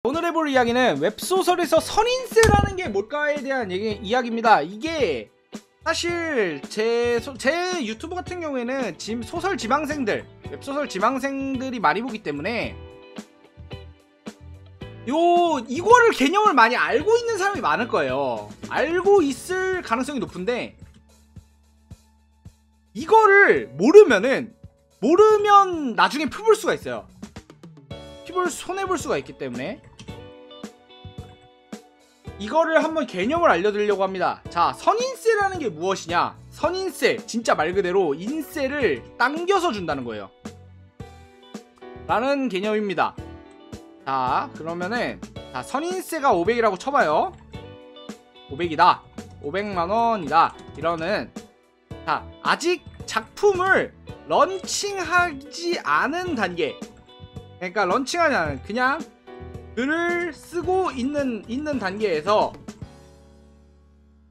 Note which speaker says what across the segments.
Speaker 1: 오늘 해볼 이야기는 웹소설에서 선인세라는 게 뭘까에 대한 이야기입니다. 이게 사실 제 유튜브 같은 경우에는 소설 지망생들, 웹소설 지망생들이 많이 보기 때문에 이거를 개념을 많이 알고 있는 사람이 많을 거예요. 알고 있을 가능성이 높은데 이거를 모르면 나중에 피볼 수가 있어요. 손해볼 수가 있기 때문에 이거를 한번 개념을 알려드리려고 합니다. 자, 선인세라는 게 무엇이냐? 선인세, 진짜 말 그대로 인세를 당겨서 준다는 거예요 라는 개념입니다. 자, 그러면은 선인세가 500이라고 쳐봐요. 500이다, 500만원이다 이러는, 자, 아직 작품을 런칭하지 않은 단계, 그러니까 런칭하지 않은, 그냥 글을 쓰고 있는 단계에서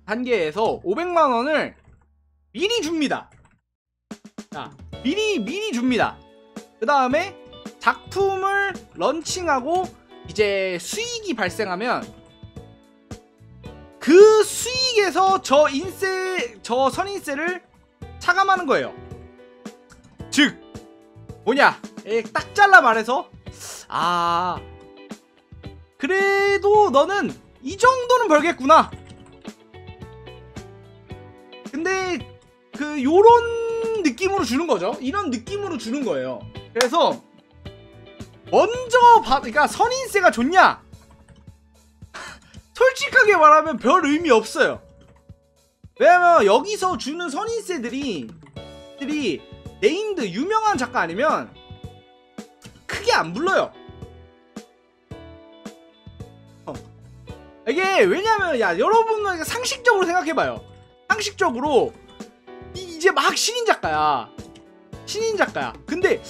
Speaker 1: 500만원을 미리 줍니다. 자, 미리 줍니다. 그 다음에 작품을 런칭하고 이제 수익이 발생하면 그 수익에서 저 선인세를 차감하는 거예요. 즉 뭐냐, 딱 잘라 말해서, 그래도 너는 이 정도는 벌겠구나. 근데 요런 느낌으로 주는 거죠. 이런 느낌으로 주는 거예요. 그래서 먼저 그러니까 선인세가 좋냐? 솔직하게 말하면 별 의미 없어요. 왜냐면 여기서 주는 선인세들이 네임드 유명한 작가 아니면 크게 안 불러요. 이게 왜냐면, 여러분은 상식적으로 생각해봐요. 상식적으로 이제 막 신인 작가야. 근데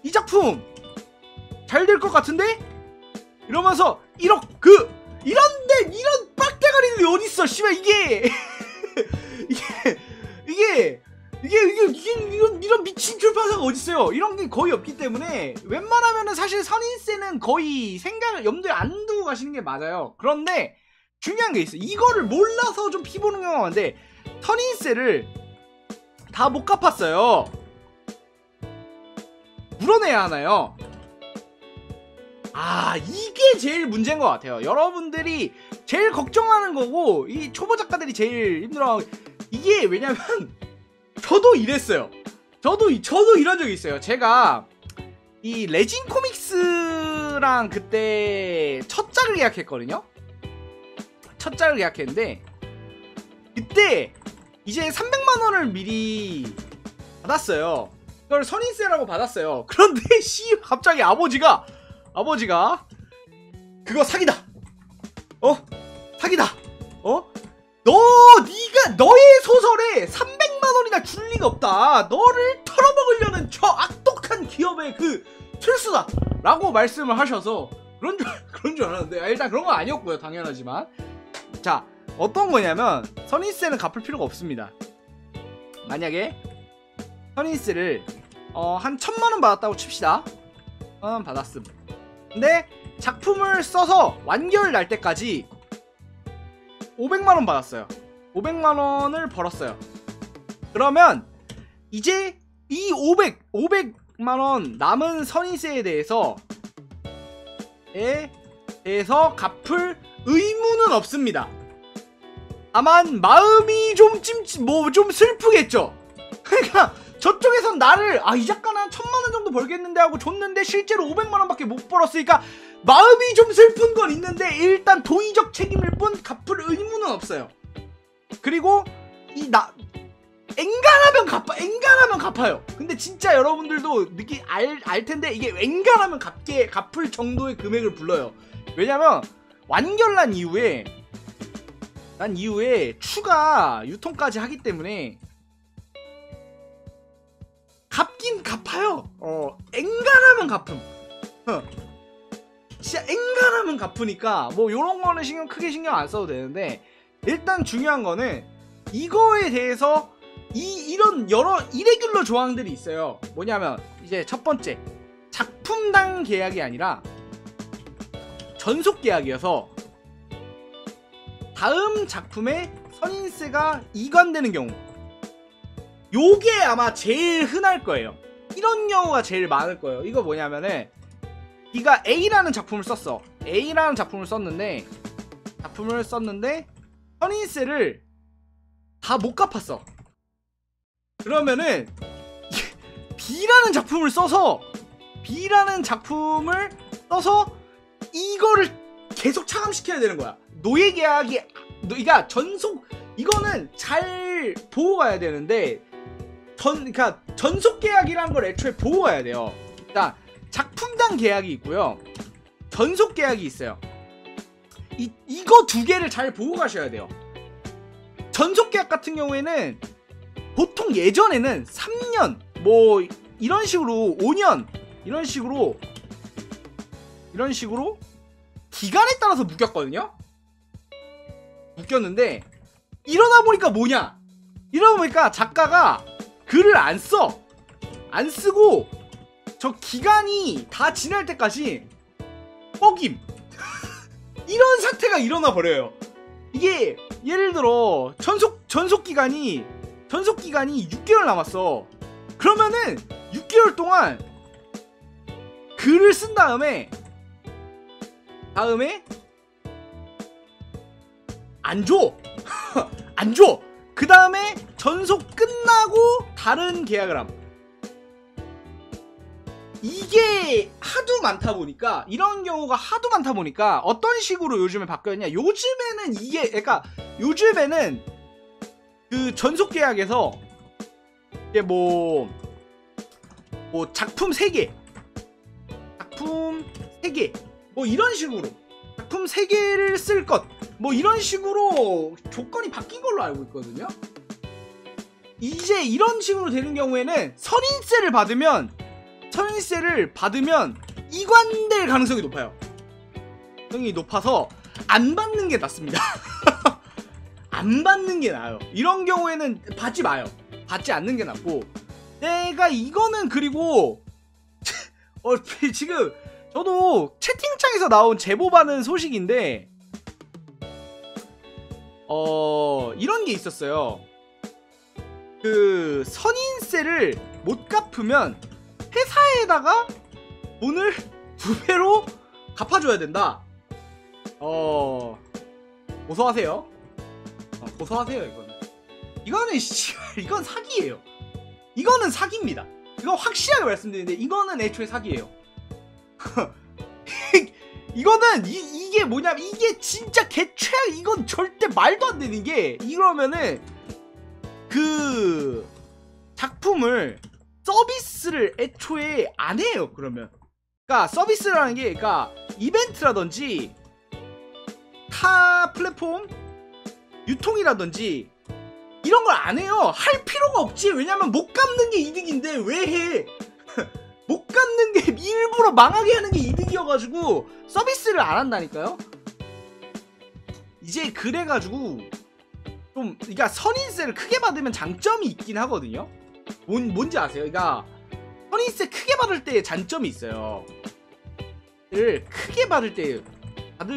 Speaker 1: 이 작품 잘 될 것 같은데? 이러면서 이런 빡대가리들이 어딨어. 씨발 이게 이런 미친 출판사가 어딨어요. 이런 게 거의 없기 때문에 웬만하면은 사실 선인세는 거의 염두에 안 두고 가시는 게 맞아요. 그런데 중요한 게 있어요. 이거를 몰라서 좀 피보는 경우가 많은데, 선인세를 다 못 갚았어요. 물어내야 하나요? 이게 제일 문제인 것 같아요. 여러분들이 제일 걱정하는 거고, 이 초보 작가들이 제일 힘들어하고, 이게 왜냐면 저도 이랬어요. 저도 이런 적이 있어요. 제가 이 레진 코믹스랑 그때 첫 짝을 계약했거든요. 첫 짝을 계약했는데 그때 이제 300만원을 미리 받았어요. 그걸 선인세라고 받았어요. 그런데 갑자기 아버지가 그거 사기다. 사기다. 너의 소설에 300만원이나 줄 리가 없다. 너를 털어먹으려는 저 악독한 기업의 그 틀수다 라고 말씀을 하셔서 그런 줄 알았는데, 일단 그런 건 아니었고요. 당연하지만. 자, 어떤 거냐면 선인세는 갚을 필요가 없습니다. 만약에 선인세를 한 1000만원 받았다고 칩시다. 받았음. 근데 작품을 써서 완결 날 때까지 500만원 받았어요. 500만원을 벌었어요. 그러면 이제 이 500만원 남은 선인세에 대해서 갚을 의무는 없습니다. 다만 마음이 좀 슬프겠죠. 그러니까 저쪽에선 나를 이 작가는 한 1000만원 정도 벌겠는데 하고 줬는데 실제로 500만원밖에 못 벌었으니까 마음이 좀 슬픈 건 있는데, 일단 도의적 책임일 뿐 갚을 의무는 없어요. 그리고 엔간하면 갚아요. 근데 진짜 여러분들도 알 텐데, 이게 엔간하면 갚을 정도의 금액을 불러요. 왜냐면 완결 난 이후에 추가 유통까지 하기 때문에 갚긴 갚아요. 엔간하면 갚음. 진짜 엔간하면 갚으니까 뭐 요런 거는 크게 신경 안 써도 되는데, 일단 중요한 거는 이거에 대해서 이런 여러 이레귤러 조항들이 있어요. 뭐냐면 이제 첫 번째, 작품당 계약이 아니라 전속 계약이어서 다음 작품에 선인세가 이관되는 경우, 요게 아마 제일 흔할 거예요. 이런 경우가 제일 많을 거예요. 이거 뭐냐면은 네가 A라는 작품을 썼어. A라는 작품을 썼는데 선인세를 다 못 갚았어. 그러면은 B라는 작품을 써서 이거를 계속 차감시켜야 되는 거야. 노예 계약이, 그러니까 이거는 잘 보고 가야 되는데, 그러니까 전속 계약이라는 걸 애초에 보고 가야 돼요. 그러니까 작품당 계약이 있고요, 전속 계약이 있어요. 이거 두 개를 잘 보고 가셔야 돼요. 전속 계약 같은 경우에는 보통 예전에는 3년 뭐 이런 식으로 5년 이런 식으로 기간에 따라서 묶였거든요. 묶였는데 이러다 보니까 작가가 글을 안 쓰고 저 기간이 다 지날 때까지 뻑임 이런 사태가 일어나 버려요. 이게 예를 들어 전속 기간이 6개월 남았어. 그러면은 6개월 동안 글을 쓴 다음에 안 줘. 그 다음에 전속 끝나고 다른 계약을 함. 이게 하도 많다 보니까, 이런 경우가 하도 많다 보니까 어떤 식으로 요즘에 바뀌었냐? 요즘에는 그 전속 계약에서 이게 뭐 작품 3개 뭐 이런 식으로 작품 3개를 쓸 것 뭐 이런 식으로 조건이 바뀐 걸로 알고 있거든요. 이제 이런 식으로 되는 경우에는 선인세를 받으면 이관될 가능성이 높아요. 가능성이 높아서 안 받는 게 낫습니다. 안 받는 게 나아요. 이런 경우에는 받지 마요. 받지 않는 게 낫고, 내가 이거는 그리고 지금 저도 채팅창에서 나온 제보 받은 소식인데 이런 게 있었어요. 그 선인세를 못 갚으면 회사에다가 돈을 2배로 갚아줘야 된다. 고소하세요. 고소하세요. 이건 사기예요. 이거는 사기입니다. 이거 확실하게 말씀드리는데 이거는 애초에 사기예요. 이거는 이게 뭐냐면, 이게 진짜 개최악. 이건 절대 말도 안 되는 게, 이러면은 그 작품을 서비스를 애초에 안 해요. 그러면 그러니까 서비스라는 게, 그러니까 이벤트라든지 타 플랫폼 유통이라든지 이런 걸 안 해요. 할 필요가 없지. 왜냐면 못 갚는 게 이득인데 왜 해? 못 갚는 게 일부러 망하게 하는 게 이득이어가지고 서비스를 안 한다니까요. 이제 그래가지고 좀, 그러니까 선인세를 크게 받으면 장점이 있긴 하거든요. 뭔지 아세요? 그러니까 선인세 크게 받을 때 장점이 있어요. 크게 받을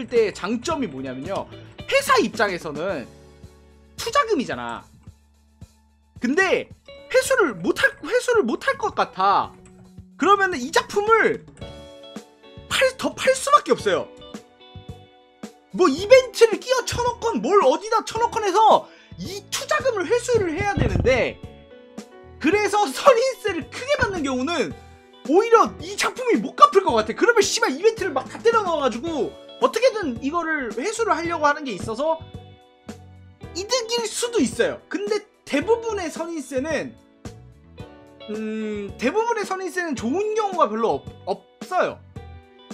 Speaker 1: 때 장점이 뭐냐면요, 회사 입장에서는 투자금이잖아. 근데 회수를 못할 것 같아. 그러면은 이 작품을 더 팔 수밖에 없어요. 뭐 이벤트를 끼워 쳐넣건 뭘 어디다 쳐넣건 해서 이 투자금을 회수를 해야 되는데, 그래서 선인세를 크게 받는 경우는 오히려 이 작품이 못 갚을 것 같아. 그러면 씨발 이벤트를 막 다 때려 넣어가지고 어떻게든 이거를 회수를 하려고 하는 게 있어서 이득일 수도 있어요. 근데 대부분의 선인세는 좋은 경우가 별로 없어요.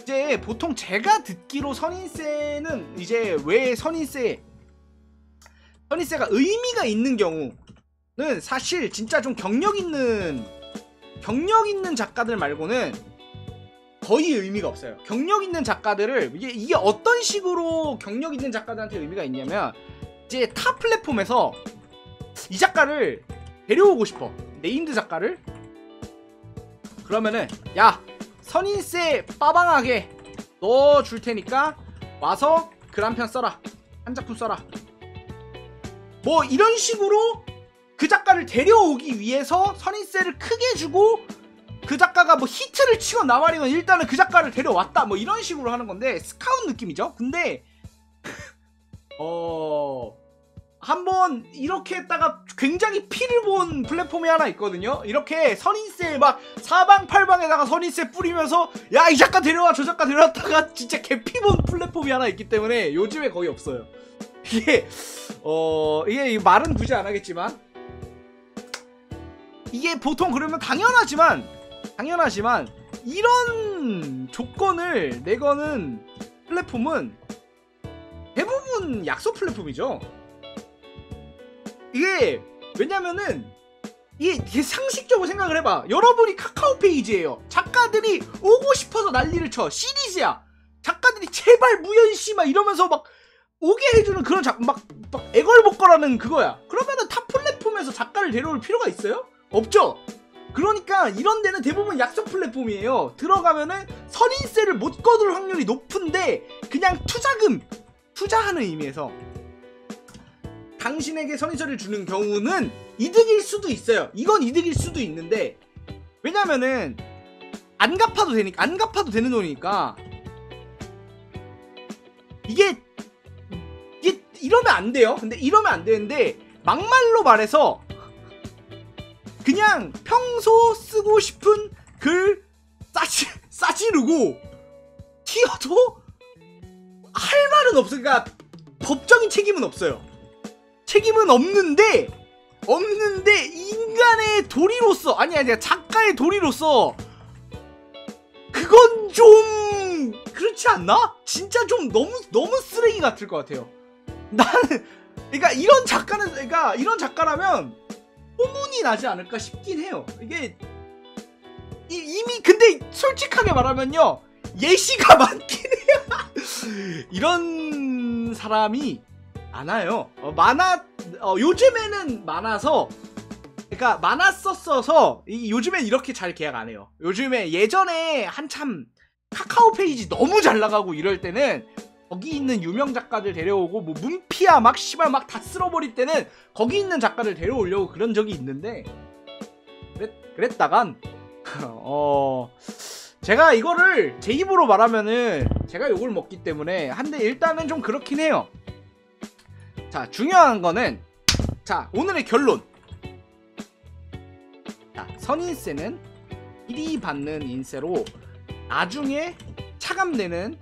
Speaker 1: 이제 보통 제가 듣기로 선인세는 이제 왜 선인세가 의미가 있는 경우는 사실 진짜 좀 경력 있는 작가들 말고는 거의 의미가 없어요. 경력 있는 작가들을 이게 어떤 식으로 경력 있는 작가들한테 의미가 있냐면, 이제 타 플랫폼에서 이 작가를 데려오고 싶어, 네임드 작가를. 그러면은 야, 선인세 빠방하게 넣어줄 테니까 와서 글 한 편 써라, 한 작품 써라, 뭐 이런 식으로 그 작가를 데려오기 위해서 선인세를 크게 주고 그 작가가 뭐 히트를 치건 나발이건 일단은 그 작가를 데려왔다, 뭐 이런 식으로 하는 건데 스카웃 느낌이죠. 근데 한번 이렇게 했다가 굉장히 피를 본 플랫폼이 하나 있거든요. 이렇게 선인세 막 사방팔방에다가 선인세 뿌리면서 야 이 작가 데려와 저 작가 데려왔다가 진짜 개피 본 플랫폼이 하나 있기 때문에 요즘에 거의 없어요. 이게 이게 말은 굳이 안 하겠지만 이게 보통 그러면 당연하지만 이런 조건을 내거는 플랫폼은 대부분 약소 플랫폼이죠. 이게 왜냐면은 이게 상식적으로 생각을 해봐. 여러분이 카카오 페이지예요. 작가들이 오고 싶어서 난리를 쳐. 시리즈야. 작가들이 제발 무연씨 막 이러면서 막 오게 해주는 그런 막 애걸복걸하는 그거야. 그러면은 타 플랫폼에서 작가를 데려올 필요가 있어요? 없죠. 그러니까 이런 데는 대부분 약소 플랫폼이에요. 들어가면은 선인세를 못 거둘 확률이 높은데 그냥 투자하는 의미에서 당신에게 선인세를 주는 경우는 이득일 수도 있어요. 이건 이득일 수도 있는데 왜냐면은 안 갚아도 되는 돈이니까 이게 이러면 안 돼요. 근데 이러면 안 되는데 막말로 말해서 그냥 평소 쓰고 싶은 글 싸지르고 튀어도 할 말은 없어. 그러니까 법적인 책임은 없어요. 책임은 없는데 인간의 도리로서 아니야 작가의 도리로서 그건 좀 그렇지 않나? 진짜 좀 너무 쓰레기 같을 것 같아요. 나는 그러니까 이런 작가라면 소문이 나지 않을까 싶긴 해요. 이게 이미 근데 솔직하게 말하면요 예시가 많긴 해요. 이런 사람이 많아요. 요즘에는 많아서 그러니까 많았었어서 요즘엔 이렇게 잘 계약 안 해요. 요즘에 예전에 한참 카카오 페이지 너무 잘 나가고 이럴 때는 거기 있는 유명 작가들 데려오고 뭐 문피아 막 씨발 막 다 쓸어버릴 때는 거기 있는 작가를 데려오려고 그런 적이 있는데 그랬다간 제가 이거를 제 입으로 말하면은 제가 욕을 먹기 때문에 한데 일단은 좀 그렇긴 해요. 자 중요한 거는 자 오늘의 결론. 자 선인세는 미리 받는 인세로 나중에 차감되는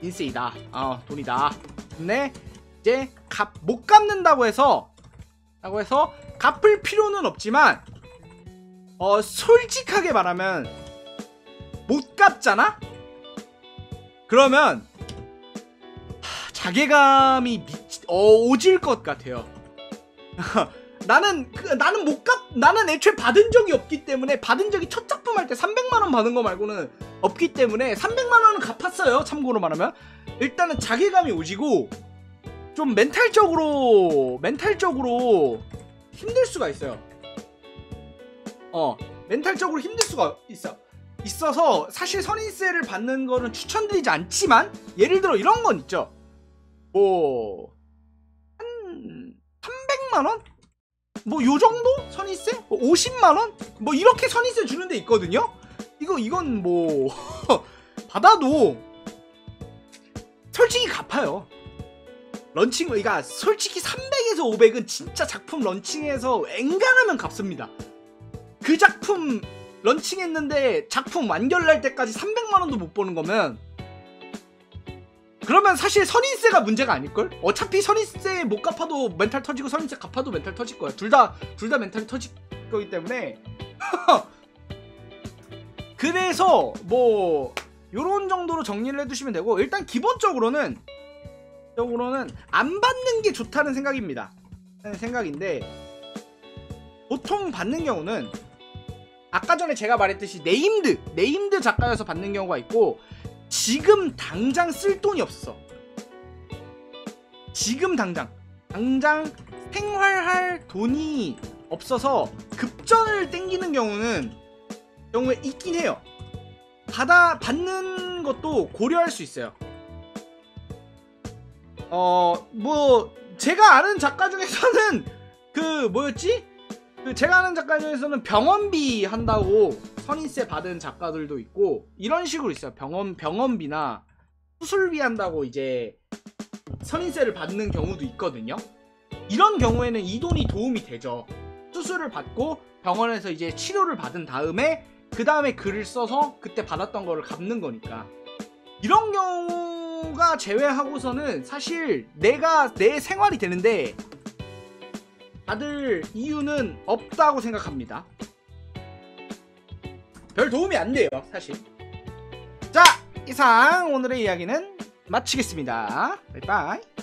Speaker 1: 인세이다. 돈이다. 근데 이제 못 갚는다고 해서 갚을 필요는 없지만 솔직하게 말하면 못 갚잖아? 그러면 자괴감이 오질 것 같아요. 나는 애초에 받은 적이 없기 때문에 받은 적이 첫 작품 할 때 300만원 받은 거 말고는 없기 때문에 300만원은 갚았어요. 참고로 말하면 일단은 자괴감이 오지고 좀 멘탈적으로 힘들 수가 있어요. 멘탈적으로 힘들 수가 있어서 사실 선인세를 받는 거는 추천드리지 않지만 예를 들어 이런 건 있죠. 뭐 한 300만원? 뭐 요정도 선인세? 50만원? 뭐 이렇게 선인세 주는 데 있거든요? 이건 뭐 받아도 솔직히 갚아요. 그러니까 솔직히 300에서 500은 진짜 작품 런칭해서 앵간하면 갚습니다. 그 작품 런칭했는데 작품 완결날 때까지 300만원도 못 버는 거면 그러면 사실 선인세가 문제가 아닐걸? 어차피 선인세 못 갚아도 멘탈 터지고 선인세 갚아도 멘탈 터질 거야. 둘 다 멘탈이 터질 거기 때문에 그래서 뭐 요런 정도로 정리를 해두시면 되고 일단 기본적으로는 안 받는 게 좋다는 생각인데 보통 받는 경우는 아까 전에 제가 말했듯이 네임드 작가여서 받는 경우가 있고 지금 당장 쓸 돈이 없어. 지금 당장 생활할 돈이 없어서 급전을 땡기는 경우에 있긴 해요. 받는 받는 것도 고려할 수 있어요. 뭐 제가 아는 작가 중에서는 그 뭐였지? 그 제가 아는 작가 중에서는 병원비 한다고 선인세 받은 작가들도 있고 이런 식으로 있어요. 병원비나 수술비 한다고 이제 선인세를 받는 경우도 있거든요. 이런 경우에는 이 돈이 도움이 되죠. 수술을 받고 병원에서 이제 치료를 받은 다음에 그 다음에 글을 써서 그때 받았던 거를 갚는 거니까. 이런 경우가 제외하고서는 사실 내가 내 생활이 되는데 받을 이유는 없다고 생각합니다. 별 도움이 안 돼요, 사실. 자, 이상 오늘의 이야기는 마치겠습니다. 바이바이.